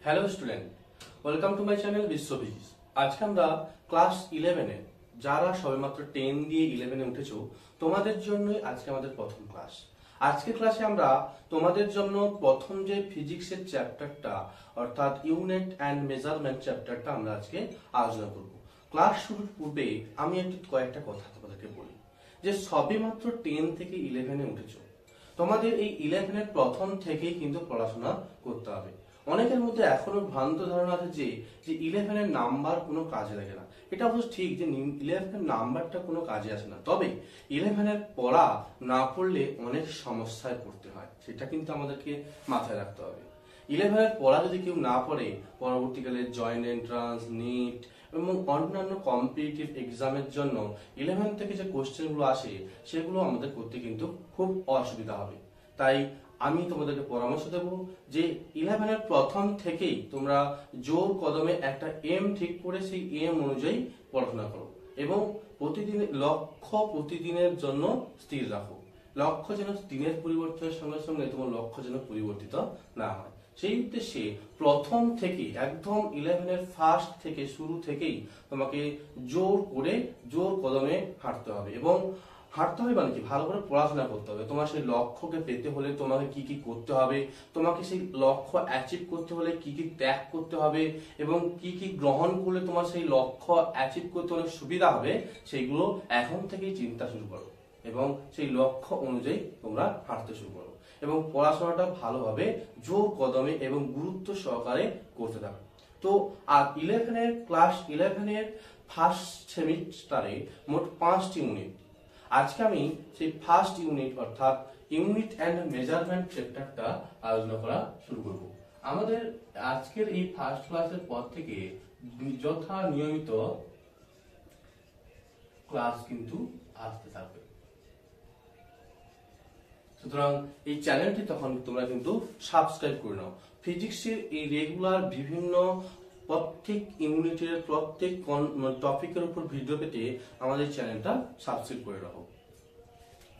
Hello student, welcome to my channel বিশ্ববিজ। আজকে আমরা ক্লাস 11-এ যারা সবেমাত্র 10 দিয়ে 11-এ উঠেছো তোমাদের জন্যই আজকে আমাদের প্রথম ক্লাস। আজকের ক্লাসে আমরা তোমাদের জন্য প্রথম যে ফিজিক্সের চ্যাপ্টারটা অর্থাৎ ইউনিট অ্যান্ড মেজারমেন্ট চ্যাপ্টারটা আমরা আজকে আলোচনা করব। ক্লাস শুরুর পূর্বে আমি কয়েকটা কথা তোমাদেরকে বলি যে সবেমাত্র 10 থেকে 11-এ উঠেছো, তোমাদের এই 11-এর প্রথম থেকেই কিন্তু পড়াশোনা করতে হবে। অনেকের মধ্যে এখনো ভ্রান্ত ধারণা আছে যে 11-এর নাম্বার কোনো কাজে লাগে না। এটা অবশ্য ঠিক যে 11-এর নাম্বারটা কোনো কাজে আসে না, তবে 11-এর পড়া না পড়লে অনেক সমস্যায় পড়তে হয়, সেটা কিন্তু আমাদেরকে মাথায় রাখতে হবে। 11-এর পড়া যদি কেউ না পড়ে পরবর্তীকালে জয়েন্ট এন্ট্রান্স, নিট এবং অন্যান্য কম্পিটিটিভ এক্সামের জন্য 11 থেকে যে কোশ্চেনগুলো আসে সেগুলো আমাদের করতে কিন্তু খুব অসুবিধা হবে। তাই আমি তোমাদেরকে পরামর্শ দেব যে 11-এর প্রথম থেকেই তোমরা জোর কদমে একটা এম ঠিক করে সেই এম অনুযায়ী পড়াশোনা করো এবং প্রতিদিনের জন্য স্থির রাখো। লক্ষ্য যেন দিনের পরিবর্তনের সঙ্গে সঙ্গে তোমার লক্ষ্য যেন পরিবর্তিত না হয়, সেই উদ্দেশ্যে প্রথম থেকে একদম 11-এর ফার্স্ট থেকে শুরু থেকেই তোমাকে জোর কদমে হাঁটতে হবে এবং হাঁটতে হবে মানে কি, ভালো করে পড়াশোনা করতে হবে। তোমার সেই লক্ষ্যকে পেতে হলে তোমাকে কি কি করতে হবে, তোমাকে সেই লক্ষ্য অ্যাচিভ করতে হলে কি কি ত্যাগ করতে হবে এবং কি কি গ্রহণ করলে তোমার সেই লক্ষ্য অ্যাচিভ করতে হলে সুবিধা হবে, সেইগুলো এখন থেকেই চিন্তা শুরু করো এবং সেই লক্ষ্য অনুযায়ী তোমরা হাঁটতে শুরু করো এবং পড়াশোনাটা ভালোভাবে জোর কদমে এবং গুরুত্ব সহকারে করতে থাকো। তো আর ক্লাস 11-এর ফার্স্ট সেমিস্টারে মোট 5টি ইউনিট। আজকে আমি সেই ফার্স্ট ইউনিট অর্থাৎ ইউনিট অ্যান্ড মেজারমেন্ট চ্যাপ্টারটা আলোচনা করা শুরু করব। আমাদের আজকের এই ফার্স্ট ক্লাসের পর থেকে যথা নিয়মিত ক্লাস কিন্তু আসতে থাকবে, সুতরাং এই চ্যানেলটি তখন তোমরা কিন্তু সাবস্ক্রাইব করে নাও। ফিজিক্সের এই রেগুলার বিভিন্ন প্রত্যেক ইউনিটের প্রত্যেক টপিকের উপর ভিডিও পেতে আমাদের চ্যানেলটা সাবস্ক্রাইব করে রাখো।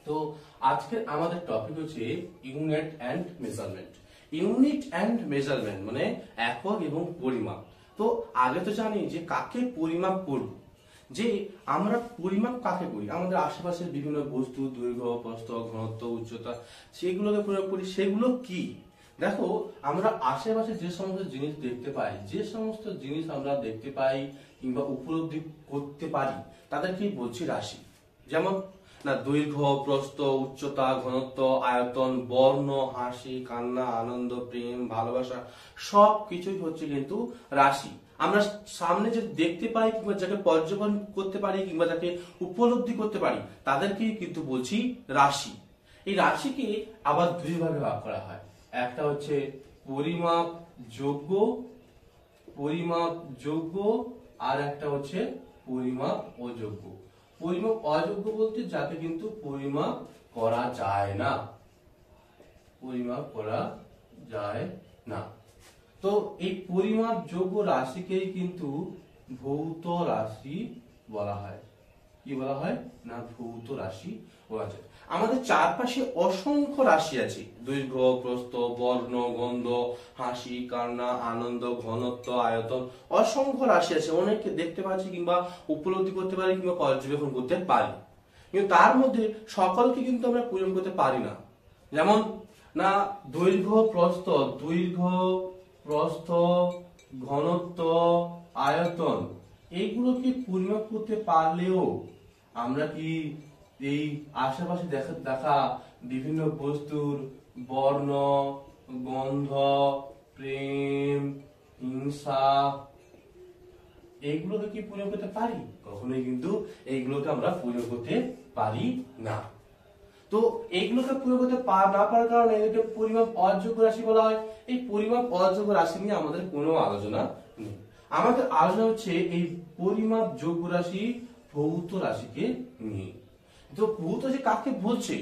তো আজকে আমাদের টপিক হচ্ছে unit and measurement. Unit and measurement মানে একক এবং পরিমাপ। তো আগে তো জানি যে কাকে পরিমাপ করব, যে আমরা পরিমাপ কাকে করি, আমাদের আশেপাশের বিভিন্ন বস্তু, দৈর্ঘ্য, প্রস্থ, ঘনত্ব, উচ্চতা, সেগুলোকে প্রয়োগ করি। সেগুলো কি? দেখো, আমরা আশেপাশে যে সমস্ত জিনিস দেখতে পাই, যে সমস্ত জিনিস আমরা দেখতে পাই কিংবা উপলব্ধি করতে পারি তাদেরকেই বলছি রাশি। যেমন না, দৈর্ঘ্য, প্রস্থ, উচ্চতা, ঘনত্ব, আয়তন, বর্ণ, হাসি, কান্না, আনন্দ, প্রেম, ভালোবাসা সব কিছুই হচ্ছে কিন্তু রাশি। আমরা সামনে যে দেখতে পাই কিংবা যাকে পর্যবেক্ষণ করতে পারি কিংবা যাকে উপলব্ধি করতে পারি তাদেরকেই কিন্তু বলছি রাশি। এই রাশিকে আবার দুই ভাগে ভাগ করা হয়, একটা হচ্ছে পরিমাপ যোগ্য আর একটা হচ্ছে পরিমাপ অযোগ্য। পরিমাপ অযোগ্য বলতে যাকে কিন্তু পরিমাপ করা যায় না, তো এই পরিমাপ যোগ্য রাশিকেই কিন্তু ভৌত রাশি বলা হয়। কি বলা হয় না, ভৌত রাশি বলা যায়। আমাদের চারপাশে অসংখ্য রাশি আছে, দৈর্ঘ্য, প্রস্থ, বর্ণ, গন্ধ, হাসি, কান্না, আনন্দ, ঘনত্ব, আয়তন, অসংখ্য রাশি আছে। অনেককে দেখতে পাচ্ছি কিংবা উপলব্ধি করতে পারি কিংবা পর্যবেক্ষণ করতে পারি, কিন্তু তার মধ্যে সকলকে কিন্তু আমরা পরিমাপ করতে পারি না। যেমন না, দৈর্ঘ্য, প্রস্থ, ঘনত্ব, আয়তন, এইগুলোকে পরিমাপ করতে পারলেও আমরা কি এই আশেপাশে দেখা বিভিন্ন বস্তুর বর্ণ, গন্ধ, প্রেম, হিংসা, এইগুলোকে কি পরিমাপ করতে পারি? কখনোই কিন্তু এইগুলোকে আমরা পরিমাপ করতে পারি না। তো এইগুলোকে পরিমাপ করতে না পারার কারণে এটাকে পরিমাপ অযোগ্য রাশি বলা হয়। এই পরিমাপ অযোগ্য রাশি নিয়ে আমাদের কোনো আলোচনা নেই। আমাদের আলোচনা হচ্ছে এই পরিমাপ যোগ্য রাশি, ভৌত রাশিকে নিয়ে। তো ভৌত যে কাকে বলছে,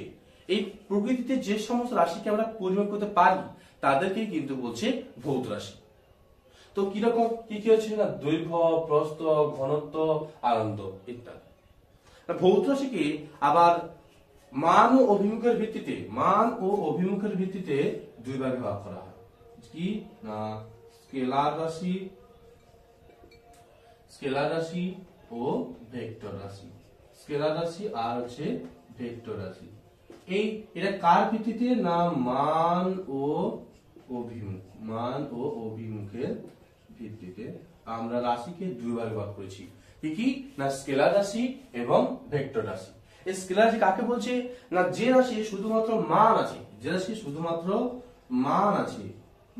এই প্রকৃতিতে যে সমস্ত রাশিকে আমরা পরিমাপ করতে পারি তাদেরকেই কিন্তু বলছে ভৌত রাশি। তো কিরকম কি কি হচ্ছে না, দৈর্ঘ্য, প্রস্থ, ঘনত্ব, আনন্দ ইত্যাদি। ভৌত রাশিকে আবার মান ও অভিমুখের ভিত্তিতে দুই ভাগে ভাগ করা হয়। কি না, স্কেলার রাশি, স্কেলার রাশি ও ভেক্টর রাশি। স্কেলার রাশি আর হচ্ছে ভেক্টর রাশি। এই এটা কার ভিত্তিতে? না মান ও অভিমুখ, মান ও অভিমুখের ভিত্তিতে আমরা রাশিকে দুই ভাগে ভাগ করেছি। কি কি? না স্কেলার রাশি এবং ভেক্টর রাশি। এই স্কেলার রাশি কাকে বলছে? না যে রাশি শুধুমাত্র মান আছে, যে রাশি শুধুমাত্র মান আছে,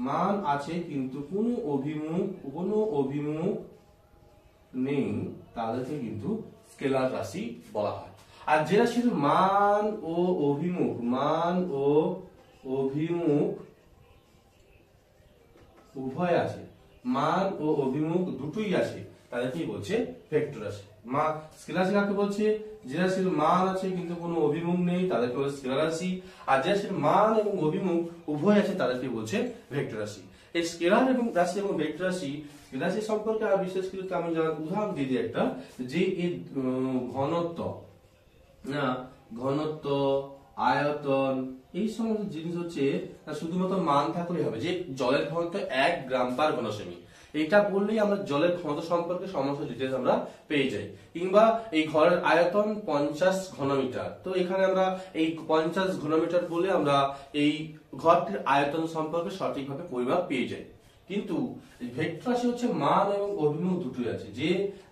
মান আছে কিন্তু কোনো অভিমুখ নেই, তাদেরকে কিন্তু স্কেলার রাশি বলা হয়। আর যে রাশির মান ও অভিমুখ উভয় আছে, মান ও অভিমুখ দুটোই আছে, তাদেরকে বলছে ভেক্টর রাশি। স্কেলার রাশি কাকে বলছে? যে রাশির মান আছে কিন্তু কোনো অভিমুখ নেই, তাদেরকে বলছে স্কেলার রাশি। আর যে রাশির মান এবং অভিমুখ উভয় আছে, তাদেরকে বলছে ভেক্টর রাশি। এই স্কেলার এবং রাশি এবং ভেক্টর রাশি রাশি সম্পর্কে আর বিশেষ কিছু আমি উদাহরণ দিয়ে দিই একটা, যে এই ঘনত্ব, আয়তন, এই সমস্ত জিনিস হচ্ছে শুধুমাত্র মান থাকলেই হবে। যে জলের ঘনত্ব 1 গ্রাম পার ঘনসেমি, এটা বললেই আমরা জলের ঘনত্ব সম্পর্কে সমস্ত ডিটেইলস আমরা পেয়ে যাই। কিংবা এই ঘরের আয়তন 50 ঘনমিটার, তো এখানে আমরা এই 50 ঘনমিটার বলে আমরা এই ঘরটির আয়তন সম্পর্কে সঠিকভাবে পরিমাপ পেয়ে যাই। কিন্তু ভেক্টর রাশি হচ্ছে মান এবং অভিমুখ দুটোই আছে। যে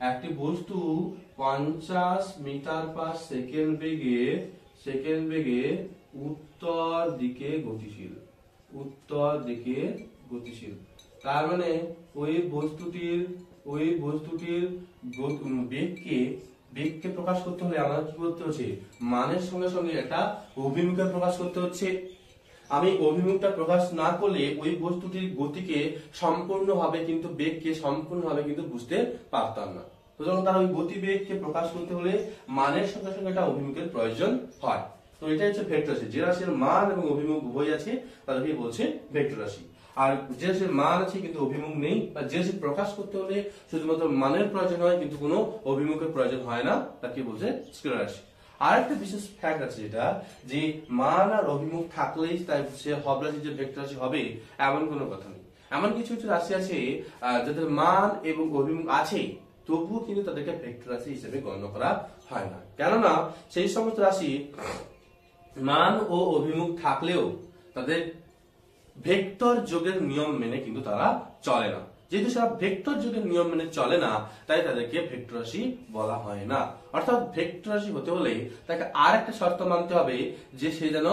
একটি বস্তু 50 মিটার পার সেকেন্ড বেগে উত্তর দিকে গতিশীল, তার মানে ওই বস্তুটির বেগকে প্রকাশ করতে হলে আমাদের কি করতে হচ্ছে? মানের সঙ্গে সঙ্গে একটা অভিমুখে প্রকাশ করতে হচ্ছে। আমি অভিমুখটা প্রকাশ না করলে ওই বস্তুটির গতিকে সম্পূর্ণভাবে কিন্তু বেগকে সম্পূর্ণভাবে কিন্তু বুঝতে পারতাম না। সুতরাং তার ওই গতিবেগকে প্রকাশ করতে হলে মানের সঙ্গে সঙ্গে একটা অভিমুখের প্রয়োজন হয়। তো এটা হচ্ছে ভেক্টর রাশি। যে রাশির মান এবং অভিমুখ উভয় আছে, তাদেরকে বলছে ভেক্টর রাশি। আর যে রাশির মান আছে কিন্তু অভিমুখ নেই, বা যে রাশি প্রকাশ করতে হলে শুধুমাত্র মানের প্রয়োজন হয় কিন্তু কোনো অভিমুখের প্রয়োজন হয় না, তাকে বলছে স্কেলার রাশি। আর একটা বিশেষ ফ্যাক্ট আছে, যেটা যে মান আর অভিমুখ থাকলেই তাই সে হব রাশি যে ভেক্টর রাশি হবে এমন কোনো কথা নেই। এমন কিছু কিছু রাশি আছে যাদের মান এবং অভিমুখ আছে, তবুও কিন্তু তাদেরকে ভেক্টর রাশি হিসেবে গণ্য করা হয় না। কেননা সেই সমস্ত রাশি মান ও অভিমুখ থাকলেও তাদের ভেক্টর যোগের নিয়ম মেনে কিন্তু তারা চলে না। যেহেতু সেটা ভেক্টর যোগের নিয়ম মেনে চলে না, তাই তাদেরকে ভেক্টর রাশি বলা হয় না। অর্থাৎ ভেক্টর রাশি হতে হলে তাকে আর একটা শর্ত মানতে হবে, যে সে যেন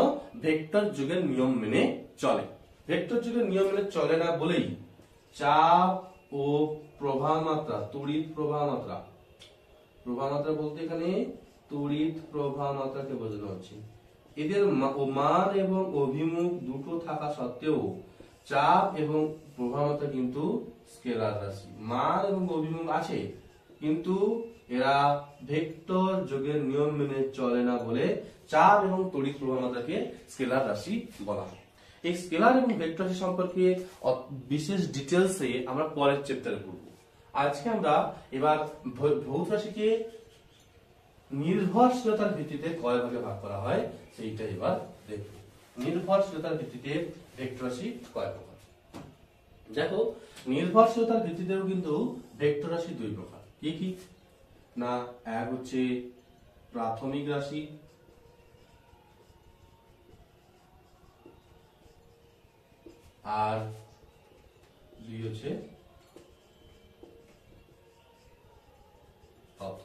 ভেক্টর যোগের নিয়ম মেনে চলে। ভেক্টর যোগের নিয়ম মেনে চলে না বলেই চাপ ও প্রবাহ মাত্রা, তড়িৎ প্রবাহ মাত্রা বলতে এখানে তড়িৎ প্রবাহ মাত্রাকে বোঝানো হচ্ছে। এদের মান এবং অভিমুখ দুটো থাকা সত্ত্বেও চাপ এবং প্রবাহ মাত্রা কিন্তু স্কেলার রাশি। মান এবং অভিমুখ আছে কিন্তু এরা ভেক্টর যোগের নিয়ম মেনে চলে না বলে চাপ এবং তড়িৎ প্রবাহ মাত্রাকে স্কেলার রাশি বলা হয়। এই স্কেলার এবং ভেক্টর রাশি সম্পর্কে বিশেষ ডিটেলসে আমরা পরের চ্যাপ্টারে পড়ব। আজকে আমরা এবার ভৌত রাশিকে নির্ভরশীলতার ভিত্তিতে কয় ভাগে ভাগ করা হয় সেইটা এবার দেখব। নির্ভরশীলতার ভিত্তিতে ভেক্টর রাশি কয় প্রকার। দেখো, নির্ভরশীলতার ভিত্তিতেও কিন্তু ভেক্টর রাশি দুই প্রকার। কি কি? না এক হচ্ছে প্রাথমিক রাশি, আর দুই হচ্ছে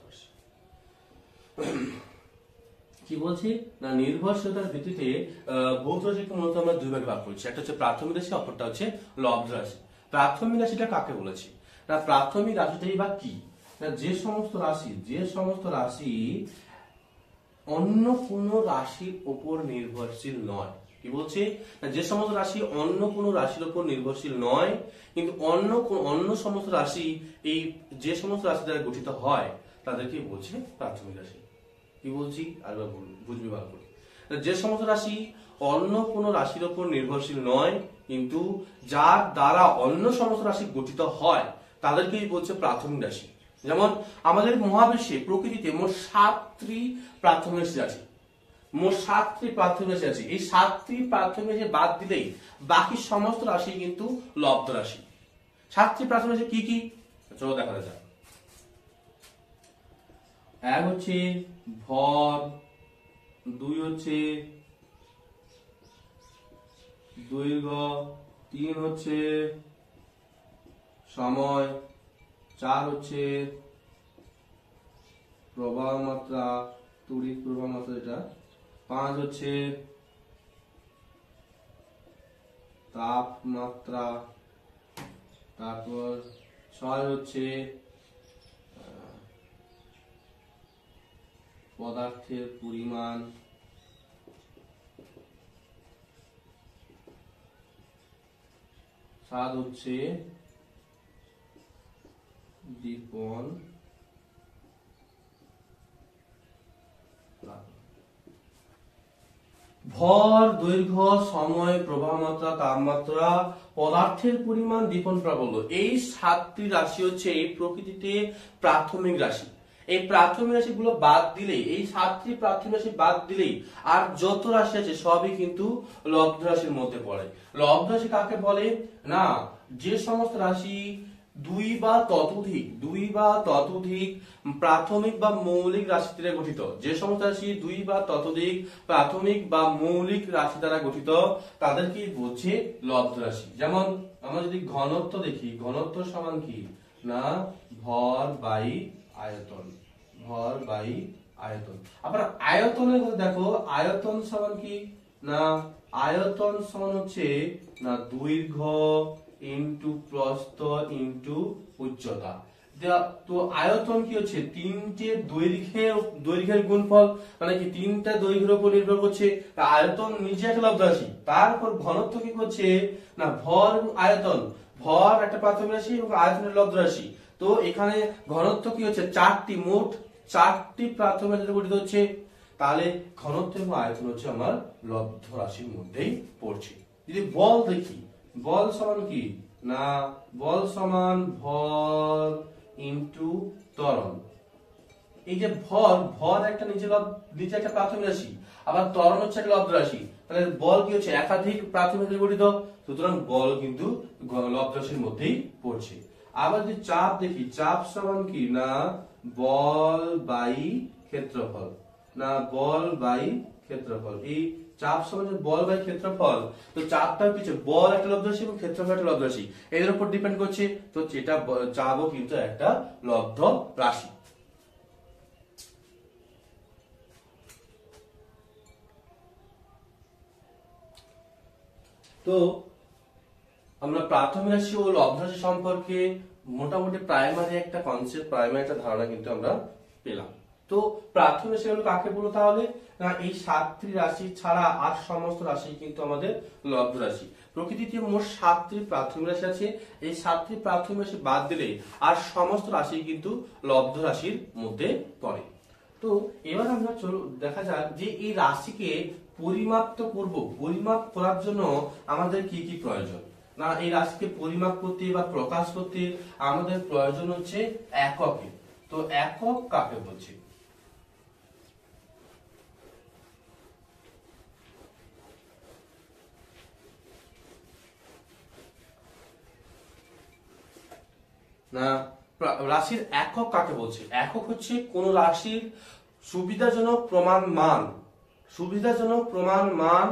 রাশি। কি বলছি? না নির্ভরশীলতার ভিত্তিতে ভৌত রাশিকে মূলত আমরা দুই ভাগে ভাগ করছি। একটা হচ্ছে প্রাথমিক রাশি, অপরটা হচ্ছে লব্ধ রাশি। প্রাথমিক রাশিটা কাকে বলেছি? না প্রাথমিক রাশিটাই বা কি? না যে সমস্ত রাশি অন্য কোন রাশির উপর নির্ভরশীল নয়। কি বলছে? যে সমস্ত রাশি অন্য কোন রাশির উপর নির্ভরশীল নয়, কিন্তু অন্য সমস্ত রাশি এই যে সমস্ত রাশি দ্বারা গঠিত হয়, তাদেরকে বলছে প্রাথমিক রাশি। কি বলছি আর বুঝবি ভালো করে। যে সমস্ত রাশি অন্য কোন রাশির উপর নির্ভরশীল নয়, কিন্তু যার দ্বারা অন্য সমস্ত রাশি গঠিত হয়, তাদেরকেই বলছে প্রাথমিক রাশি। যেমন আমাদের মহাবিশ্বে প্রকৃতিতে মোট 7টি প্রাথমিক রাশি আছে। এই 7টি প্রাথমিক রাশি বাদ দিলেই বাকি সমস্ত রাশি কিন্তু লব্ধ রাশি। সাতটি প্রাথমিক রাশি কি কি, চলো দেখা যাক। এক হচ্ছে ভর, দুই হচ্ছে দৈর্ঘ্য, তিন হচ্ছে সময়, চার হচ্ছে প্রবাহ মাত্রা, তড়িৎ প্রবাহ মাত্রা যেটা, পাঁচ হচ্ছে তাপমাত্রা, তারপর ছয় হচ্ছে পদার্থের পরিমাণ, সাত হচ্ছে দীপন, ভর, দৈর্ঘ্য, সময়, প্রবাহ মাত্রা, তাপমাত্রা, পদার্থের পরিমাণ, দীপন প্রাবল্য, এই সাতটি রাশি হচ্ছে এই প্রকৃতিতে প্রাথমিক রাশি। এই প্রাথমিক রাশিগুলো বাদ দিলেই, এই সাতটি প্রাথমিক রাশি বাদ দিলেই আর যত রাশি আছে সবই কিন্তু লব্ধ রাশির মধ্যে পড়ে। লব্ধ রাশি কাকে বলে না, যে সমস্ত রাশি দুই বা ততোধিক প্রাথমিক বা মৌলিক রাশি দ্বারা গঠিত, যে সমস্ত রাশি দুই বা ততোধিক প্রাথমিক বা মৌলিক রাশি দ্বারা গঠিত তাদেরকে বলছে লব্ধ রাশি। যেমন আমরা যদি ঘনত্ব দেখি, ঘনত্ব সমান কি না ভর বাই আয়তন, ভর বাই আয়তন। আবার আয়তনের কথা দেখো, আয়তন সমান কি না, আয়তন সমান হচ্ছে না দৈর্ঘ্য ইনটু প্রস্থ ইনটু উচ্চতা। তো আয়তন কি হচ্ছে তিনটে দৈর্ঘ্যের গুণফল, মানে কি তিনটা দৈর্ঘ্যের উপর নির্ভর করছে। আয়তন নিজে একটা লব্ধ রাশি, তারপর ঘনত্ব কি করছে না ভর আয়তন, ভর একটা প্রাথমিক রাশি এবং আয়তনের লব্ধ রাশি। তো এখানে ঘনত্ব কি হচ্ছে মোট চারটি প্রাথমিক রাশি গঠিত হচ্ছে, তাহলে ঘনত্ব এবং আয়তন হচ্ছে আমার লব্ধ রাশির মধ্যেই পড়ছে। যদি বল দেখি, বল সমান কি না, বল সমান ভর ইনটু ত্বরণ। এই যে ভর একটা নিচে একটা প্রাথমিক রাশি, আবার ত্বরণ হচ্ছে একটা লব্ধ রাশি, তাহলে বল কি হচ্ছে একাধিক প্রাথমিক রাশি গঠিত, সুতরাং বল কিন্তু লব্ধ রাশির মধ্যেই পড়ছে। আবার যদি চাপ দেখি, চাপ সমান কি না বল বাই ক্ষেত্রফল, না বল বাই ক্ষেত্রফল। এই চাপ সমান বল বাই ক্ষেত্রফল, তো চাপটা কিছু বল একটা লব্ধ রাশি এবং ক্ষেত্রফল একটা লব্ধ রাশি, এর উপর ডিপেন্ড করছে। তো যেটা চাপও কিন্তু একটা লব্ধ রাশি। তো আমরা প্রাথমিক রাশি ও লব্ধ রাশি সম্পর্কে মোটামুটি প্রাইমারি একটা কনসেপ্ট, প্রাইমারি একটা ধারণা কিন্তু আমরা পেলাম। তো প্রাথমিক রাশি হলো কাকে বলো তাহলে না, এই সাতটি রাশি ছাড়া আর সমস্ত রাশি কিন্তু আমাদের লব্ধ রাশি। প্রকৃতিতে মোট সাতটি প্রাথমিক রাশি আছে, এই সাতটি প্রাথমিক রাশি বাদ দিলে আর সমস্ত রাশি কিন্তু লব্ধ রাশির মধ্যে পড়ে। তো এবার আমরা দেখা যাক যে এই রাশিকে পরিমাপ করার জন্য আমাদের কি কি প্রয়োজন। না, এই রাশিকে পরিমাপ করতে বা প্রকাশ করতে আমাদের প্রয়োজন হচ্ছে এককে। তো একক কাকে বলছে, না রাশির একক কাকে বলছে, একক হচ্ছে কোন রাশির সুবিধাজনক প্রমাণ মান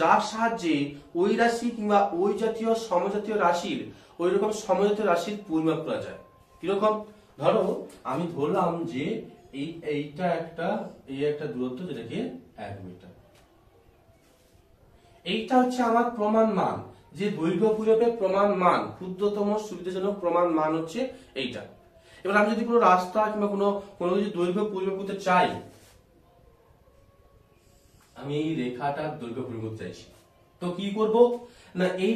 যার সাহায্যে ওই রাশি কিংবা ওই জাতীয় সমজাতীয় রাশির ওই রকম সমজাতীয় রাশির পরিমাপ করা যায়। কিরকম, ধরো আমি ধরলাম যে এইটা একটা দূরত্ব যেটাকে 1 মিটার, এইটা হচ্ছে আমার প্রমাণ মান, যে দৈর্ঘ্য পরিমাপের প্রমাণ মান, ক্ষুদ্রতম সুবিধাজনক প্রমাণ মান হচ্ছে এইটা। এবার আমি যদি কোনো রাস্তা কিংবা কোনো কিছু দৈর্ঘ্য পরিমাপ করতে চাই, আমি এই রেখাটার দৈর্ঘ্য পরিমাপ করতে চাইছি, তো কি করব না, এই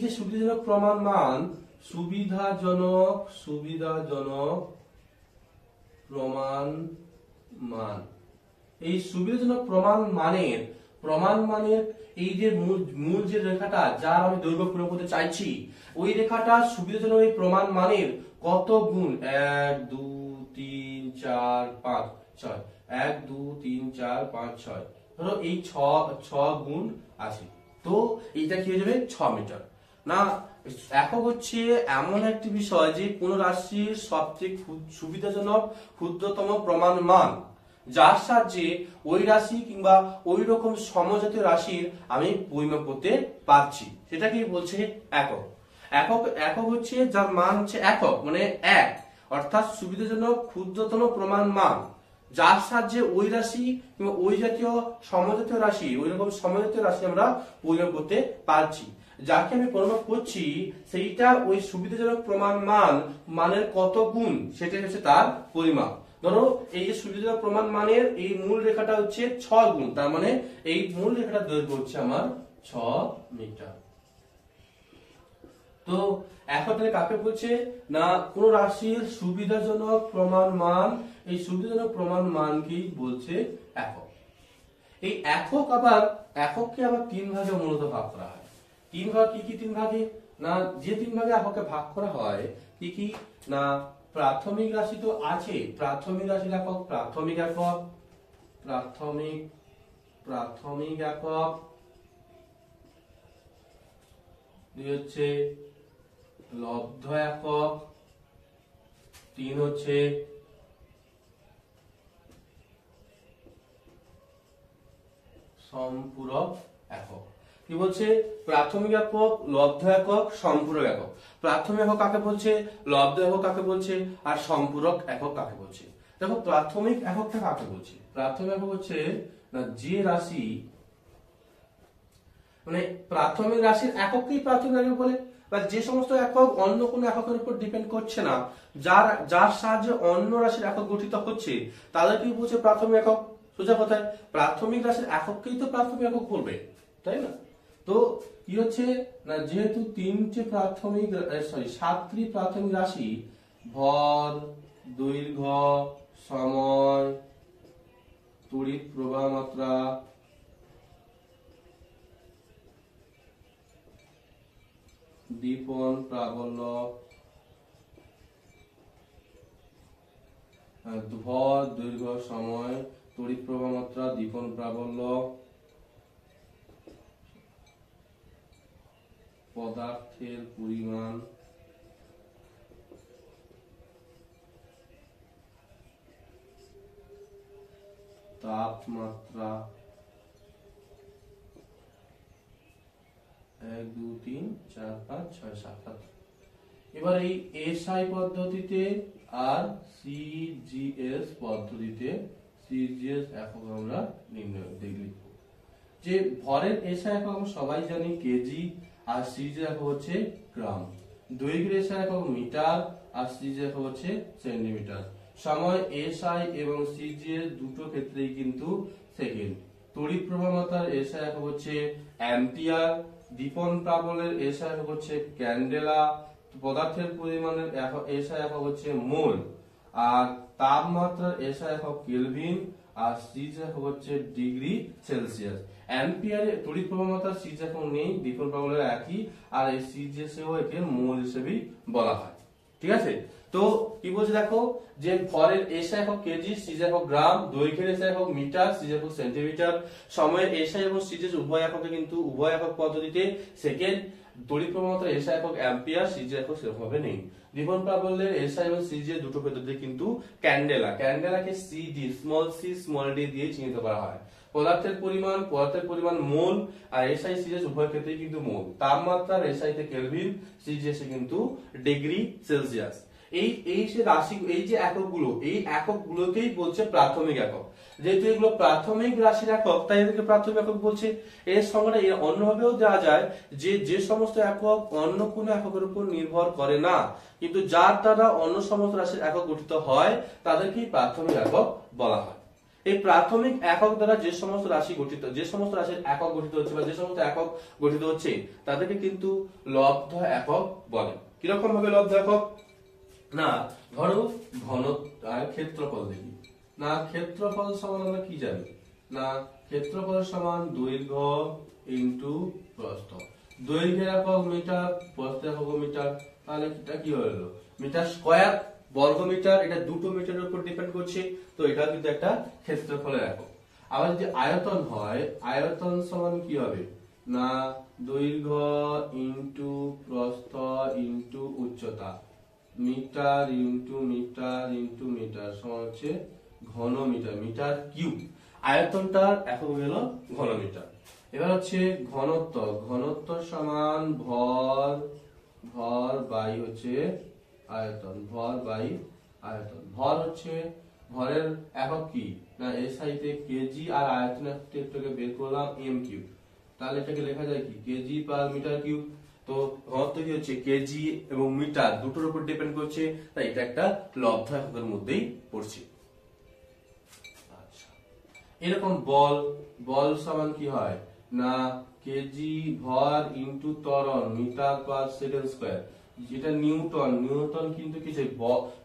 যে সুবিধাজনক প্রমাণ মান, সুবিধাজনক প্রমাণ মান, এই সুবিধাজনক প্রমাণ মানের এই যে মূল যে রেখাটা যার আমি দৈর্ঘ্য পরিমাপ করতে চাইছি, ওই রেখাটা সুবিধাজনক এই প্রমাণ মানের কত গুণ, 1 2 3 4 5 6, 1 2 3 4 5 6, ধরো এই 6 গুণ আছে, তো এইটা কি হয়ে যাবে 6 মিটার। না একক হচ্ছে এমন একটি বিষয় যে কোন রাশির সবচেয়ে সুবিধাজনক ক্ষুদ্রতম প্রমাণ মান, যার সাহায্যে ওই রাশি কিংবা ওই রকম সমজাতীয় রাশির আমি পরিমাপ করতে পারছি, সেটাকে বলছে একক। একক একক হচ্ছে যার মান হচ্ছে একক মানে এক, অর্থাৎ সুবিধাজনক ক্ষুদ্রতম প্রমাণ মান, যার সাহায্যে ওই রাশি কিংবা ওই জাতীয় সমজাতীয় রাশি, ওই রকম সমজাতীয় রাশি আমরা পরিমাপ করতে পারছি। যাকে আমি পরিমাপ করছি সেইটা ওই সুবিধাজনক প্রমাণ মানের কত গুণ, সেটাই হচ্ছে তার পরিমাপ। ধরো এই যে সুবিধাজনক প্রমাণ মানের এই মূল রেখাটা হচ্ছে 6 গুণ, তার মানে এই মূল রেখাটা দৈর্ঘ্য হচ্ছে আমার 6 মিটার। তো এখন তাহলে কাকে বলছে না, কোন রাশির সুবিধাজনক প্রমাণ মান, এই সুবিধাজনক প্রমাণ মানকেই বলছে একক। এই একককে আবার তিন ভাগে মূলত ভাগ করা হয়। তিন ভাগ কি কি? তিন ভাগে না, যে তিন ভাগে এককে ভাগ করা হয় কি কি না, প্রাথমিক রাশি তো আছে, প্রাথমিক রাশির একক প্রাথমিক একক, প্রাথমিক একক, দুই হচ্ছে লব্ধ একক, তিন হচ্ছে সম্পূরক একক। কি বলছে? প্রাথমিক একক, লব্ধ একক, সম্পূরক একক। প্রাথমিক একক কাকে বলছে, লব্ধ একক কাকে বলছে, আর সম্পূরক একক কাকে বলছে? দেখো প্রাথমিক এককটা কাকে বলছে? প্রাথমিক একক হচ্ছে না যে রাশি, মানে প্রাথমিক রাশির একককেই প্রাথমিক একক বলে, বা যে সমস্ত একক অন্য কোনো এককের উপর ডিপেন্ড করছে না, যার সাহায্যে অন্য রাশির একক গঠিত হচ্ছে, তাদেরকেই বলছে প্রাথমিক একক। সোজা কথায় প্রাথমিক রাশির একককেই তো প্রাথমিক একক বলবে, তাই না? তো কি হচ্ছে না, যেহেতু সাতটি প্রাথমিক রাশি ভর, দৈর্ঘ্য, সময়, তড়িৎ প্রবাহ মাত্রা, দীপন প্রাবল্য, ভর, দৈর্ঘ্য, সময়, তড়িৎ প্রবাহ মাত্রা, দীপন প্রাবল্য, পদার্থের পরিমাণ, তাপমাত্রা, 1 2 3 4 5 6 7। এবার এই এসআই পদ্ধতিতে আর সিজিএস পদ্ধতিতে, সিজিএস একক আমরা নির্ণয় দেখব। যে ভরের এসআই একক আমরা সবাই জানি কেজি, আর সিজিএস একক হচ্ছে গ্রাম। দৈর্ঘ্যের এসআই একক মিটার, আর সিজিএস একক হচ্ছে সেন্টিমিটার। সময় এসআই এবং সিজিএস দুটো ক্ষেত্রেই কিন্তু সেকেন্ড। তড়িৎ প্রবাহ মাত্রার এসআই একক হচ্ছে অ্যাম্পিয়ার, দীপন প্রাবল্যের এসআই একক হচ্ছে ক্যান্ডেলা, পদার্থের পরিমাণের এসআই একক হচ্ছে মোল, আর তাপমাত্রার এসআই একক কেলভিন, আর সিজিএস একক হচ্ছে ডিগ্রি সেলসিয়াস। অ্যাম্পিয়ারে তড়িৎ প্রবাহ মাত্রার সিজিএস একক নেই, দীপন প্রাবল্যের একই, আর এই সিজিএস এও একে মোল হিসেবেই বলা হয়। ঠিক আছে? তো কি বলছে দেখো, যে ভরের এসআই একক কেজি, সিজিএস একক গ্রাম, দৈর্ঘ্যের এসআই একক মিটার, সিজিএস একক সেন্টিমিটার, সময়ের এসআই এবং সিজিএস উভয় এককে কিন্তু উভয় একক পদ্ধতিতে সেকেন্ড। তড়িৎ প্রবাহ মাত্রার এসআই একক অ্যাম্পিয়ার, সিজিএস একক সেরকম ভাবে নেই। দীপন প্রাবল্যের এসআই এবং সিজিএস দুটো পদ্ধতিতে কিন্তু ক্যান্ডেলা, ক্যান্ডেলাকে CD, small C small D দিয়ে চিহ্নিত করা হয়। পদার্থের পরিমাণ মোল, আর এসআই সিজিএস উভয় ক্ষেত্রেই কিন্তু মোল। তাপমাত্রার এসআই তে কেলভিন, সিজিএস এ কিন্তু ডিগ্রি সেলসিয়াস। এই যে রাশি, এই যে এককগুলো, এই এককগুলোকেই বলছে প্রাথমিক একক। যেহেতু এগুলো প্রাথমিক রাশির একক, তাই এদেরকে প্রাথমিক একক বলছে। এর সংজ্ঞাটা অন্যভাবেও দেওয়া যায়, যে সমস্ত একক অন্য কোনো এককের উপর নির্ভর করে না, কিন্তু যার দ্বারা অন্য সমস্ত রাশির একক গঠিত হয়, তাদেরকেই প্রাথমিক একক বলা হয়। এই প্রাথমিক একক দ্বারা যে সমস্ত রাশির একক গঠিত হচ্ছে, বা যে সমস্ত একক গঠিত হচ্ছে, তাদেরকে কিন্তু লব্ধ একক বলে। কিরকম ভাবে লব্ধ একক? না ধরো ক্ষেত্রফল দেখি না, ক্ষেত্রফল সমান আমরা কি জানি না, ক্ষেত্রফল সমান দৈর্ঘ্য ইনটু প্রস্থ। দৈর্ঘ্যের একক মিটার, প্রস্থের একক মিটার, তাহলে এটা কি হলো মিটার স্কয়ার, বর্গ মিটার। এটা দুটো মিটারের উপর ডিপেন্ড করছে, তো এটা কিন্তু একটা ক্ষেত্রফলের একক। আবার যদি আয়তন হয়, আয়তন সমান কি হবে না দৈর্ঘ্য ইন্টু প্রস্থ ইন্টু উচ্চতা, metre into metre into metre সমান হচ্ছে ঘনমিটার, মিটার কিউব। আয়তনটার একক হলো ঘনমিটার। এবার হচ্ছে ঘনত্ব, ঘনত্ব সমান ভর, ভর বাই হচ্ছে আয়তন, ভর বাই আয়তন। ভর হচ্ছে, ভরের একক কি না এসআইতে কেজি, আর আয়তন একটাকে বের করলাম এম কিউব, তাহলে এটাকে লেখা যায় কি কেজি পার মিটার কিউব। তো ঘনত্ব কি হচ্ছে কেজি এবং মিটার দুটোর উপর ডিপেন্ড করছে, তাই এটা একটা লব্ধ এককের মধ্যেই পড়ছে। আচ্ছা, এরকম বল, বল সমান কি হয় না কেজি ভর ইন্টু ত্বরণ মিটার পার সেকেন্ড স্কয়ার, যেটা নিউটন, নিউটন কিন্তু কিছু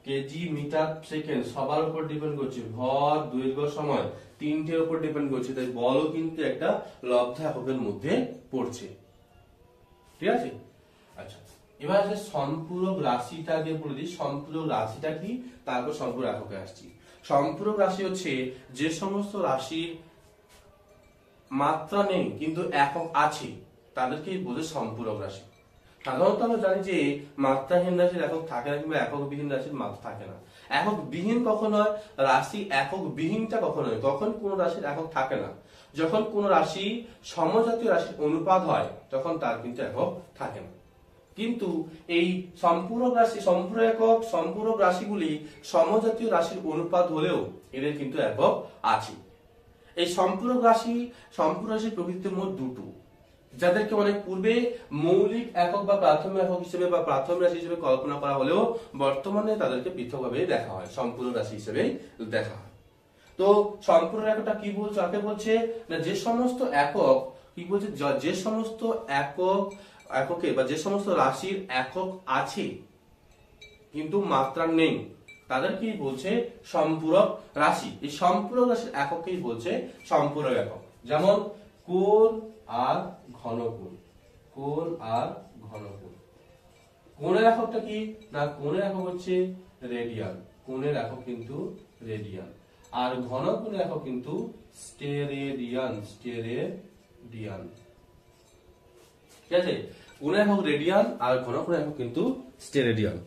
কেজি মিটার সেকেন্ড সবার উপর ডিপেন্ড করছে, ভর দৈর্ঘ্য সময় তিনটের উপর ডিপেন্ড করছে, তাই বলও কিন্তু একটা লব্ধ এককের মধ্যে পড়ছে। ঠিক আছে। আচ্ছা, এবার আছে সম্পূরক রাশিটা আগে বলে দিই, সম্পূরক রাশিটা কি, তারপর সম্পূরক এককে আসছি। সম্পূরক রাশি হচ্ছে যে সমস্ত রাশির মাত্রা নেই কিন্তু একক আছে তাদেরকেই বলে সম্পূরক রাশি। সাধারণত আমরা জানি যে মাত্রাহীন রাশির একক থাকে না, কিংবা একক বিহীন রাশির মাত্রা থাকে না। একক বিহীন কখন হয়, রাশি একক বিহীনটা কখন হয়, তখন কোন রাশির একক থাকে না। যখন কোন রাশি সমজাতীয় রাশির অনুপাত হয় তখন তার কিন্তু একক থাকে না। কিন্তু এই সম্পূরক রাশি, সম্পূরক একক, সম্পূরক রাশিগুলি সমজাতীয় রাশির অনুপাত হলেও এদের কিন্তু একক আছে। এই সম্পূরক রাশি, সম্পূরক রাশির প্রকৃতি মোট দুটো, যাদেরকে অনেক পূর্বে মৌলিক একক বা প্রাথমিক একক হিসেবে বা প্রাথমিক রাশি হিসেবে কল্পনা করা হলেও বর্তমানে তাদেরকে পৃথকভাবে দেখা হয়, সম্পূরক রাশি হিসেবে দেখা হয়। তো সম্পূরক এককটা কি বলছে, কাকে বলছে না যে সমস্ত একক, কি বলছে যে সমস্ত এককে বা যে সমস্ত রাশির একক আছে কিন্তু মাত্রা নেই তাদেরকেই বলছে সম্পূরক রাশি। এই সম্পূরক রাশির একককেই বলছে সম্পূরক একক। যেমন কোণ আর ঘনকোণ, কোণ আর ঘনকোণ। কোণের এককটা কি না কোণের একক হচ্ছে রেডিয়ান, কোণের একক কিন্তু রেডিয়ান। আর ঘনকোণের একক কিন্তু স্টেরেডিয়ান, স্টেরেডিয়ান। ঠিক আছে, কোণের একক রেডিয়ান আর ঘনকোণের একক কিন্তু স্টেরেডিয়ান।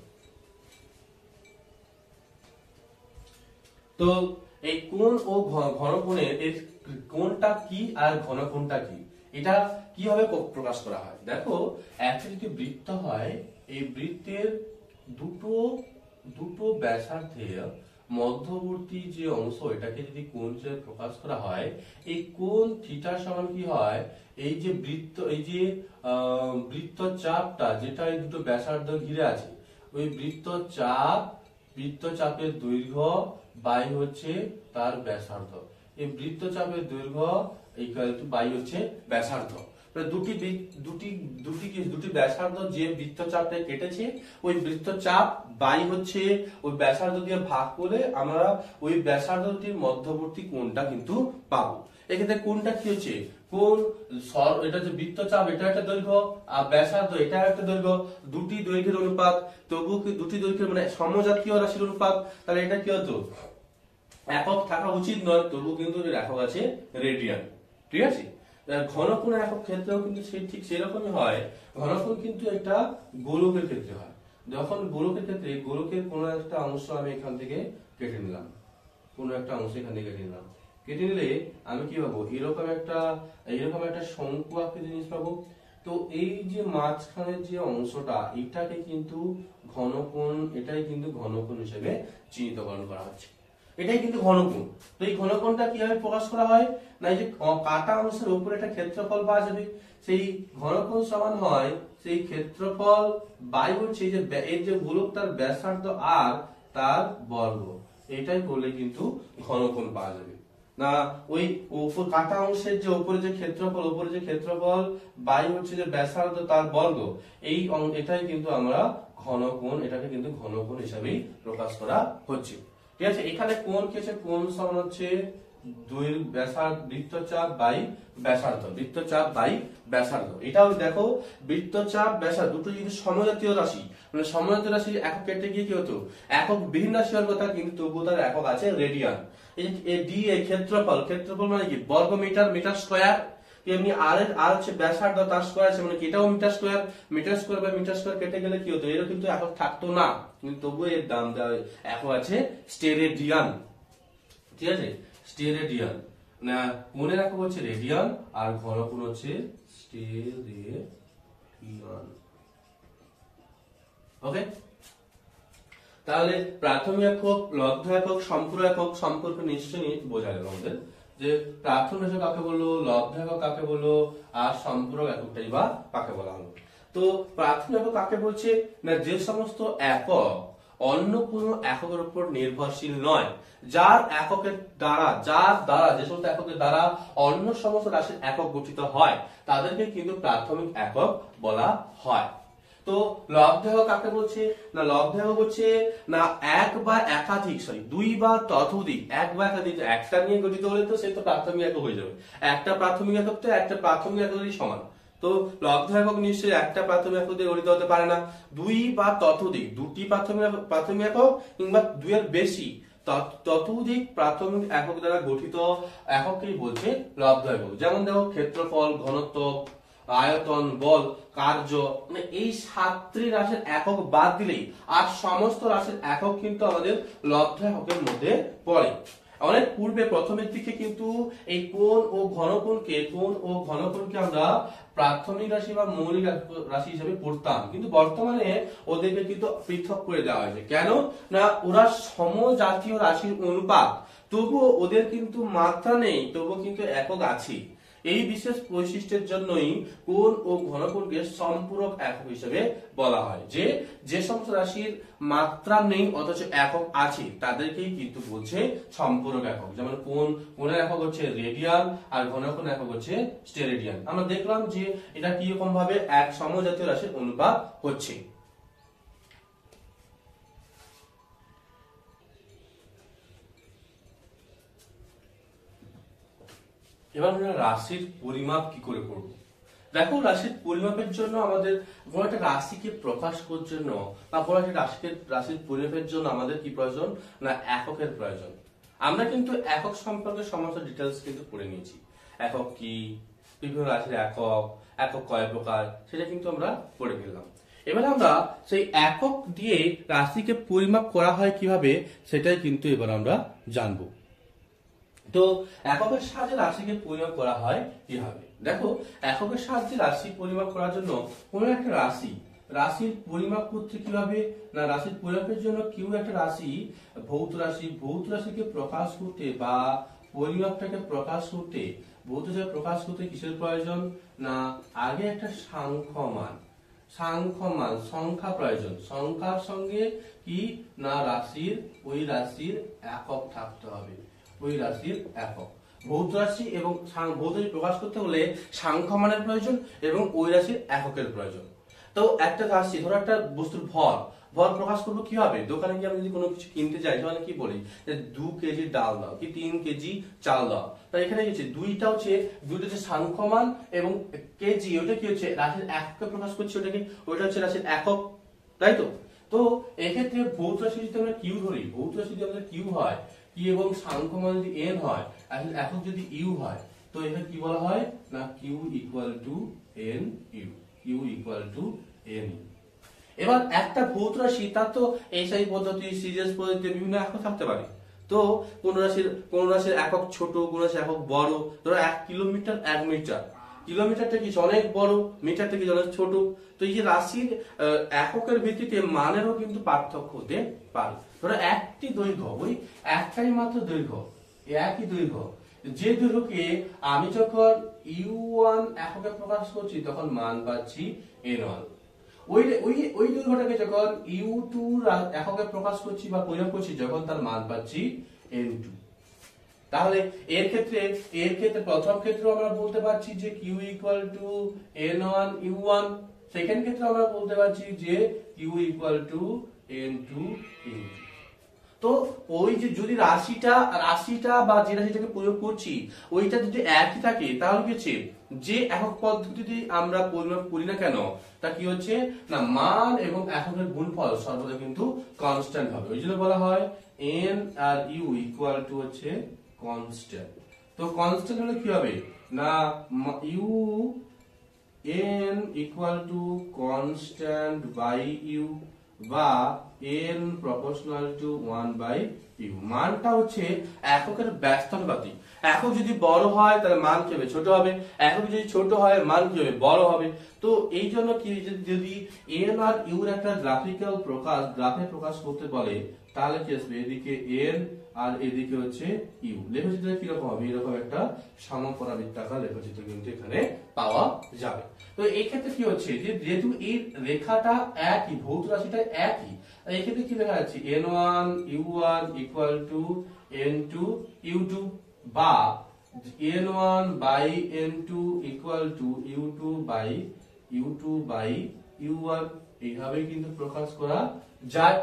তো এই কোণ ও ঘনকোণের কোণটা কি আর ঘনকোণটা কি, এটা কিভাবে প্রকাশ করা হয়। দেখো, একটা যদি বৃত্ত হয়, এই বৃত্তের দুটো ব্যাসার্ধের মধ্যবর্তী যে অংশ, এটাকে যদি কোণ হিসেবে প্রকাশ করা হয়, এই কোণ থিটা সমান কি হয়, এই যে বৃত্ত, এই যে বৃত্তচাপটা যেটা এই দুটো ব্যাসার্ধ ঘিরে আছে, ওই বৃত্তচাপের দৈর্ঘ্য বাই হচ্ছে তার ব্যাসার্ধ। এই বৃত্তচাপের দৈর্ঘ্য ইকুয়াল টু বাই হচ্ছে ব্যাসার্ধ। দুটি ব্যাসার্ধ যে বৃত্তচাপটা কেটেছে, ওই বৃত্তচাপ বাই হচ্ছে ওই ব্যাসার্ধ দিয়ে ভাগ করে আমরা ওই ব্যাসার্ধ দুটির মধ্যবর্তী কোণটা কিন্তু পাবো। এক্ষেত্রে কোণটা কি হচ্ছে, কোণ এটা যে বৃত্তচাপ এটা একটা দৈর্ঘ্য, আর ব্যাসার্ধ এটা একটা দৈর্ঘ্য, দুটি দৈর্ঘ্যের অনুপাত, তবু কি দুটি দৈর্ঘ্যের মানে সমজাতীয় রাশির অনুপাত, তাহলে এটা কি হতো একক থাকা উচিত নয়, তবু কিন্তু এর একক আছে রেডিয়ান। ঠিক আছে। ঘনকোণের একক ক্ষেত্রেও কিন্তু ঠিক সেরকমই হয়। ঘনকোণ কিন্তু একটা গোলকের ক্ষেত্রে হয়। যখন গোলকের ক্ষেত্রে গোলকের কোনো একটা অংশ আমি এখান থেকে কেটে নিলাম, কোনো একটা অংশ এখান থেকে কেটে নিলাম, কেটে নিলে আমি কি পাবো, এরকম একটা শঙ্কু আকৃতির জিনিস পাবো। তো এই যে মাঝখানের যে অংশটা, এটাকে কিন্তু ঘনকোণ, এটাই কিন্তু ঘনকোণ হিসেবে চিহ্নিতকরণ করা হচ্ছে, এটাই কিন্তু ঘনকোণ। তো এই ঘনকোণটা কিভাবে প্রকাশ করা হয় না, এই যে কাটা অংশের উপরে একটা ক্ষেত্রফল পাওয়া যাবে, সেই ঘনকোণ সমান হয় সেই ক্ষেত্রফল বাই হচ্ছে এই যে এর যে গোলকটার ব্যাসার্ধ আর তার বর্গ, এটাই করলে কিন্তু ঘনকোণ পাওয়া যাবে। না ওই উপর কাটা অংশের যে উপরে যে ক্ষেত্রফল বাই হচ্ছে যে ব্যাসার্ধ তার বর্গ, এটাই কিন্তু আমরা ঘনকোণ, এটাকে কিন্তু ঘনকোণ হিসাবেই প্রকাশ করা হচ্ছে। ঠিক আছে। এখানে কোণ কি আছে, কোণ সমান হচ্ছে বৃত্তচাপ বাই ব্যাসার্ধ, বৃত্তচাপ বাই ব্যাসার্ধ। এটাও দেখো, বৃত্তচাপ ব্যাসার্ধ দুটো যদি সমজাতীয় রাশি, মানে সমজাতীয় রাশি একক কেটে গিয়ে কি হতো, একক বিহীন রাশি হওয়ার কথা, কিন্তু তবুও তার একক আছে রেডিয়ান। এই ডি এ ক্ষেত্রফল, ক্ষেত্রফল মানে কি বর্গ মিটার, মিটার স্কয়ার, তেমনি আর হচ্ছে ব্যাসার্ধ তার স্কয়ার আছে, মানে এটাও metre square by metre square কেটে গেলে কি হতো, এরও কিন্তু একক থাকতো না, কিন্তু তবুও এর দাম দেওয়া একক আছে স্টেরেডিয়ান। ঠিক আছে, স্টেরেডিয়ান না, কোণের একক হচ্ছে রেডিয়ান আর ঘনকোণ হচ্ছে স্টেরেডিয়ান। ওকে, তাহলে প্রাথমিক একক, লব্ধ একক, সম্পূরক একক সম্পর্কে নিশ্চয়ই বোঝা গেল আমাদের যে প্রাথমিক একক কাকে বললো, লব্ধ একক কাকে বললো, আর সম্পূরক এককটাই বা কাকে বলা হলো। তো প্রাথমিক একক কাকে বলছে না, যে সমস্ত একক অন্য কোনো এককের উপর নির্ভরশীল নয়, যার দ্বারা যে সমস্ত একের দ্বারা অন্য সমস্ত রাশির একক গঠিত হয়, তাদেরকে কিন্তু প্রাথমিক একক বলা হয়। তো লব্ধ একক কাকে বলছে না, লব্ধ একক হচ্ছে না এক বা একাধিক, দুই বা ততোধিক, এক বা একাধিক, একটা নিয়ে গঠিত হলে তো সে তো প্রাথমিক একক হয়ে যাবে, একটা প্রাথমিক একক তো একটা প্রাথমিক এককেরই সমান। তো লব্ধ একক নিশ্চয়ই একটা প্রাথমিক একক দিয়ে গঠিত হতে পারে না, দুই বা ততোধিক, দুটি প্রাথমিক একক কিংবা দুইয়ের বেশি ততোধিক প্রাথমিক একক দ্বারা গঠিত একককেই বলছে লব্ধ একক। যেমন দেখো, ক্ষেত্রফল, ঘনত্ব, আয়তন, বল, কার্য, মানে এই 7টি রাশির একক বাদ দিলেই আর সমস্ত রাশির একক কিন্তু আমাদের লব্ধ এককের মধ্যে পড়ে। অনেক পূর্বে প্রথমের দিকে কিন্তু এই কোণ ও ঘনকোণকে আমরা প্রাথমিক রাশি বা মৌলিক রাশি হিসেবে পড়তাম, কিন্তু বর্তমানে ওদেরকে কিন্তু পৃথক করে দেওয়া হয়েছে। কেন না, ওরা সমজাতীয় রাশির অনুপাত, তবুও ওদের কিন্তু মাত্রা নেই, তবুও কিন্তু একক আছে। এই বিশেষ বৈশিষ্ট্যের জন্যই কোণ ও ঘনকোণকে সম্পূরক একক হিসেবে বলা হয়। যে সমস্ত রাশির মাত্রা নেই অথচ একক আছে, তাদেরকেই কিন্তু বলছে সম্পূরক একক। যেমন কোণের একক হচ্ছে রেডিয়ান আর ঘনকোণের একক হচ্ছে স্টেরেডিয়ান। আমরা দেখলাম যে এটা কি রকম ভাবে এক সমজাতীয় রাশির অনুপাত হচ্ছে। এবার আমরা রাশির পরিমাপ কি করে করব। দেখো, রাশির পরিমাপের জন্য আমাদের কোনো একটা রাশিকে প্রকাশ করার জন্য বা কোনো একটা রাশির পরিমাপের জন্য আমাদের কি প্রয়োজন না, এককের প্রয়োজন। আমরা কিন্তু একক সম্পর্কে সমস্ত ডিটেলস কিন্তু পড়ে নিয়েছি, একক কি, বিভিন্ন রাশির একক কয় প্রকার, সেটা কিন্তু আমরা পড়ে ফেললাম। এবার আমরা সেই একক দিয়ে রাশিকে পরিমাপ করা হয় কিভাবে, সেটাই কিন্তু এবার আমরা জানবো। তো এককের সাহায্যে রাশিকে পরিমাপ করা হয় কিভাবে। দেখো, এককের সাহায্যে রাশি পরিমাপ করার জন্য কোন একটা রাশির পরিমাপ করতে কিভাবে না, রাশির পরিমাপের জন্য কেউ একটা রাশি, ভৌত রাশিকে প্রকাশ করতে বা পরিমাপটাকে প্রকাশ করতে, ভৌত রাশিকে প্রকাশ করতে কিসের প্রয়োজন না, আগে একটা সংখ্যা সংখ্যা প্রয়োজন। সংখ্যার সঙ্গে কি না, ওই রাশির একক থাকতে হবে, ওই রাশির একক। ভৌত রাশি এবং ভৌত রাশি প্রকাশ করতে হলে সংখ্যা মানের প্রয়োজন এবং ওই রাশির এককের প্রয়োজন। তো একটা রাশি, ধরো একটা বস্তুর ভর প্রকাশ করবো কিভাবে, দোকানে গিয়ে আমি যদি কোনো কিছু কিনতে যাই, তাহলে কি বলি, 2 কেজি ডাল দাও কি 3 কেজি চাল দাও। তাই এখানে কি হচ্ছে, দুইটা হচ্ছে সংখ্যা মান এবং কেজি, ওটা কি হচ্ছে রাশির এককে প্রকাশ করছে, ওইটা হচ্ছে রাশির একক, তাই তো। তো এক্ষেত্রে ভৌত রাশি যদি আমরা কিউ ধরি, ভৌত রাশি যদি আমাদের কিউ হয়, কি এবং সংখ্যা মান যদি n হয়, আসলে একক যদি ইউ হয়, তো এখানে কি বলা হয় না, Q equal to N U. এবার একটা ভৌত রাশি, তার তো এসআই পদ্ধতি, সিরিয়াস পদ্ধতি, বিভিন্ন একক থাকতে পারে। তো কোন রাশির একক ছোট, কোন রাশির একক বড়। ধরো 1 কিলোমিটার 1 মিটার, কিলোমিটারটা কি অনেক বড়, মিটারটা কি অনেক ছোট। তো এই যে রাশির এককের ভিত্তিতে মানেরও কিন্তু পার্থক্য হতে পারে। ধরো একটি দৈর্ঘ্য, ওই একটাই মাত্র দৈর্ঘ্য, একই দৈর্ঘ্য, যে দৈর্ঘ্যকে আমি যখন u1 এককে প্রকাশ করছি তখন মান পাচ্ছি n1, ওই দৈর্ঘ্যটাকে যখন u2 এককে প্রকাশ করছি বা পরিমাপ করছি যখন তার মান পাচ্ছি n2। তাহলে এর ক্ষেত্রে প্রথম ক্ষেত্রে আমরা বলতে পারছি যে q equal to n1 u1, second ক্ষেত্রে আমরা বলতে পারছি যে q equal to n2 u2। তো ওই যে যদি রাশিটা বা যে রাশিটাকে প্রয়োগ করছি ওইটা যদি একই থাকে, তাহলে কি হচ্ছে, যে একক পদ্ধতিতে আমরা পরিমাপ করি না কেন, তা কি হচ্ছে না, মান এবং এককের গুণফল সর্বদা কিন্তু কনস্ট্যান্ট হবে। ওই জন্য বলা হয় n আর u ইকুয়াল টু হচ্ছে কনস্ট্যান্ট। তো কনস্ট্যান্ট হলে কি হবে না U N equal to constant by U বা এন প্রপোর্শনাল টু 1/u। মানটা হচ্ছে এককের ব্যস্তানুপাতিক। একক যদি বড় হয় তাহলে মান কি হবে ছোট হবে, একক যদি ছোট হয় মান কি হবে বড় হবে। তো এই জন্য কি যদি এন আর ইউ এর একটা গ্রাফিক্যাল প্রকাশ গ্রাফে প্রকাশ করতে বলে তাহলে কি আসবে এদিকে এন আর এদিকে হচ্ছে ইউ। লেখচিত্রে কিরকম হবে এরকম একটা সমপরাবৃত্তাকার লেখচিত্র কিন্তু এখানে পাওয়া যাবে। তো এই ক্ষেত্রে কি হচ্ছে যে যেহেতু এই রেখাটা একই ভৌত রাশিটা একই এই ক্ষেত্রে কি লেখা আছে n1 u1 equal to n2 u2 বা n1 by n2 equal to u2 by u1 এইভাবে কিন্তু প্রকাশ করা যায়,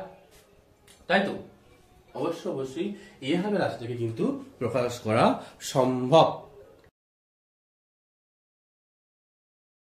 তাই তো? অবশ্যই এইভাবে রাশিটাকে কিন্তু প্রকাশ করা সম্ভব।